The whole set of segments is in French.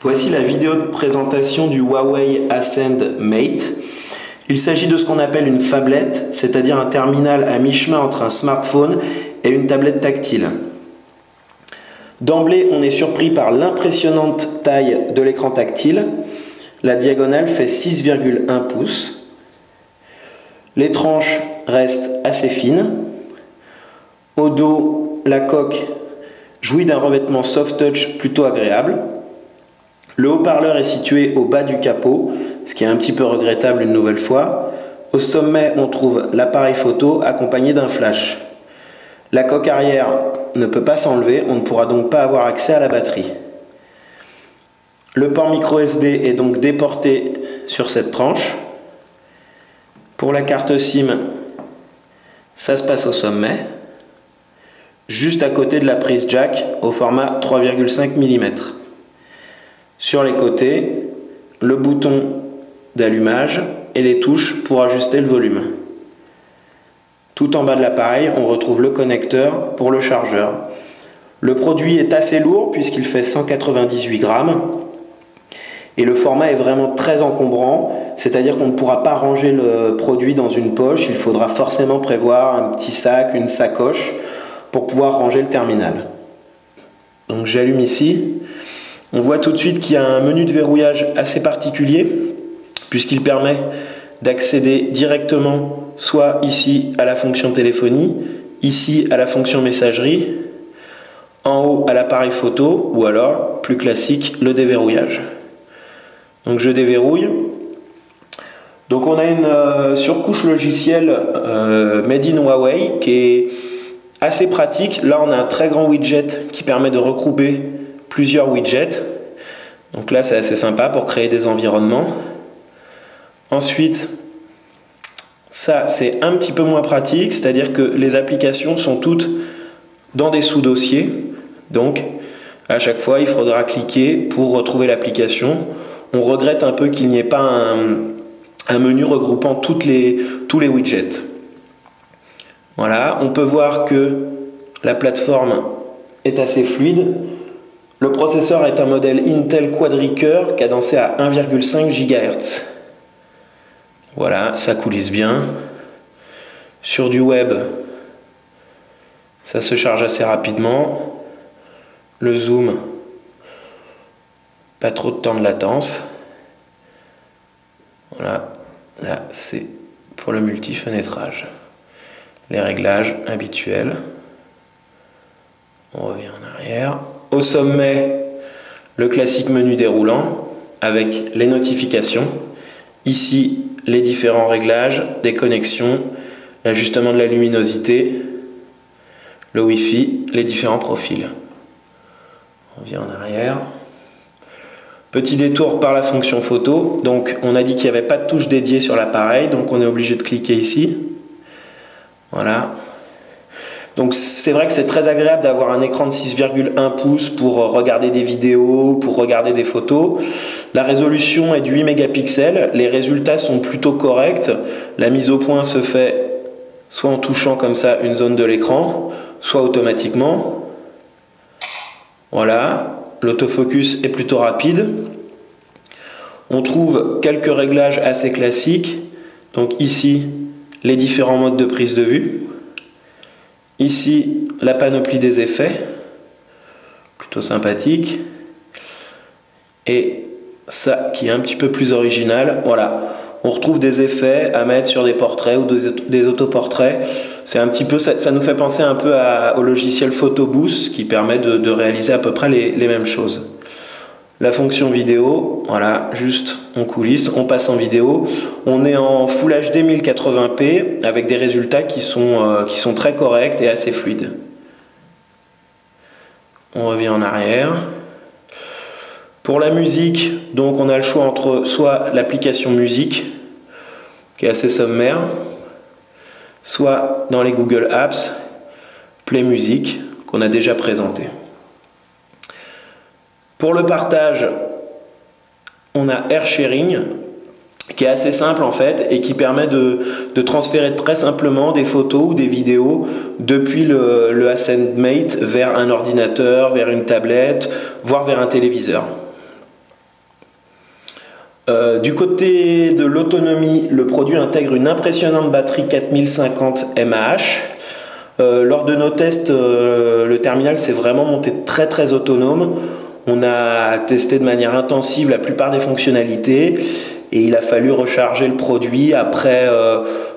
Voici la vidéo de présentation du Huawei Ascend Mate. Il s'agit de ce qu'on appelle une phablette, c'est-à-dire un terminal à mi-chemin entre un smartphone et une tablette tactile. D'emblée, on est surpris par l'impressionnante taille de l'écran tactile. La diagonale fait 6,1 pouces. Les tranches restent assez fines. Au dos, la coque jouit d'un revêtement soft touch plutôt agréable. Le haut-parleur est situé au bas du capot, ce qui est un petit peu regrettable une nouvelle fois. Au sommet, on trouve l'appareil photo accompagné d'un flash. La coque arrière ne peut pas s'enlever, on ne pourra donc pas avoir accès à la batterie. Le port micro SD est donc déporté sur cette tranche. Pour la carte SIM, ça se passe au sommet, juste à côté de la prise jack au format 3,5 mm. Sur les côtés, le bouton d'allumage et les touches pour ajuster le volume. Tout en bas de l'appareil, on retrouve le connecteur pour le chargeur. Le produit est assez lourd puisqu'il fait 198 grammes et le format est vraiment très encombrant, c'est-à-dire qu'on ne pourra pas ranger le produit dans une poche, il faudra forcément prévoir un petit sac, une sacoche pour pouvoir ranger le terminal. Donc j'allume ici. On voit tout de suite qu'il y a un menu de verrouillage assez particulier puisqu'il permet d'accéder directement soit ici à la fonction téléphonie, ici à la fonction messagerie, en haut à l'appareil photo ou alors, plus classique, le déverrouillage. Donc je déverrouille. Donc on a une surcouche logicielle made in Huawei qui est assez pratique. Là on a un très grand widget qui permet de regrouper plusieurs widgets. Donc là c'est assez sympa pour créer des environnements. Ensuite, ça c'est un petit peu moins pratique, c'est-à-dire que les applications sont toutes dans des sous-dossiers. Donc à chaque fois il faudra cliquer pour retrouver l'application. On regrette un peu qu'il n'y ait pas un menu regroupant tous les widgets. Voilà, on peut voir que la plateforme est assez fluide. Le processeur est un modèle Intel Quadricœur cadencé à 1,5 GHz. Voilà, ça coulisse bien. Sur du web, ça se charge assez rapidement. Le zoom, pas trop de temps de latence. Voilà, là c'est pour le multi-fenêtrage. Les réglages habituels. On revient en arrière. Au sommet, le classique menu déroulant avec les notifications. Ici, les différents réglages, des connexions, l'ajustement de la luminosité, le Wi-Fi, les différents profils. On revient en arrière. Petit détour par la fonction photo. Donc, on a dit qu'il n'y avait pas de touche dédiée sur l'appareil, donc on est obligé de cliquer ici. Voilà. Donc c'est vrai que c'est très agréable d'avoir un écran de 6,1 pouces pour regarder des vidéos, pour regarder des photos. La résolution est de 8 mégapixels, les résultats sont plutôt corrects. La mise au point se fait soit en touchant comme ça une zone de l'écran, soit automatiquement. Voilà, l'autofocus est plutôt rapide. On trouve quelques réglages assez classiques. Donc ici, les différents modes de prise de vue. Ici, la panoplie des effets, plutôt sympathique. Et ça, qui est un petit peu plus original, voilà. On retrouve des effets à mettre sur des portraits ou des autoportraits. C'est un petit peu, ça nous fait penser un peu au logiciel PhotoBoost qui permet de réaliser à peu près les mêmes choses. La fonction vidéo, voilà, juste on coulisse, on passe en vidéo. On est en Full HD 1080p avec des résultats qui sont très corrects et assez fluides. On revient en arrière. Pour la musique, donc on a le choix entre soit l'application musique, qui est assez sommaire, soit dans les Google Apps, Play Music, qu'on a déjà présenté. Pour le partage, on a AirSharing, qui est assez simple en fait, et qui permet de transférer très simplement des photos ou des vidéos depuis le Ascend Mate vers un ordinateur, vers une tablette, voire vers un téléviseur. Du côté de l'autonomie, le produit intègre une impressionnante batterie 4050 mAh. Lors de nos tests, le terminal s'est vraiment monté très autonome. On a testé de manière intensive la plupart des fonctionnalités et il a fallu recharger le produit après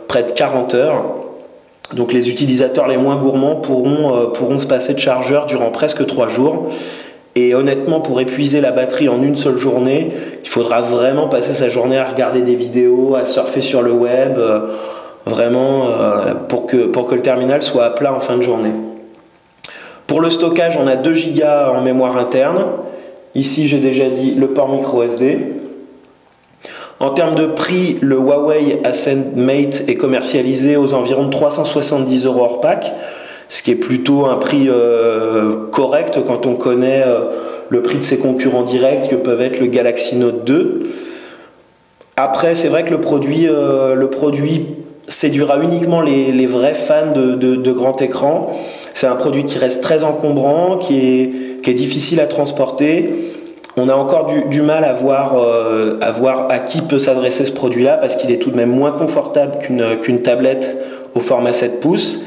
près de 40 heures. Donc les utilisateurs les moins gourmands pourront se passer de chargeur durant presque 3 jours. Et honnêtement, pour épuiser la batterie en une seule journée, il faudra vraiment passer sa journée à regarder des vidéos, à surfer sur le web, vraiment pour que le terminal soit à plat en fin de journée. Pour le stockage, on a 2 Go en mémoire interne. Ici, j'ai déjà dit le port micro SD. En termes de prix, le Huawei Ascend Mate est commercialisé aux environs de 370 € hors pack, ce qui est plutôt un prix correct quand on connaît le prix de ses concurrents directs que peuvent être le Galaxy Note 2. Après, c'est vrai que le produit séduira uniquement les vrais fans de grand écran. C'est un produit qui reste très encombrant, qui est difficile à transporter. On a encore du mal à voir à qui peut s'adresser ce produit-là parce qu'il est tout de même moins confortable qu'une tablette au format 7 pouces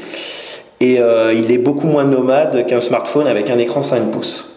et il est beaucoup moins nomade qu'un smartphone avec un écran 5 pouces.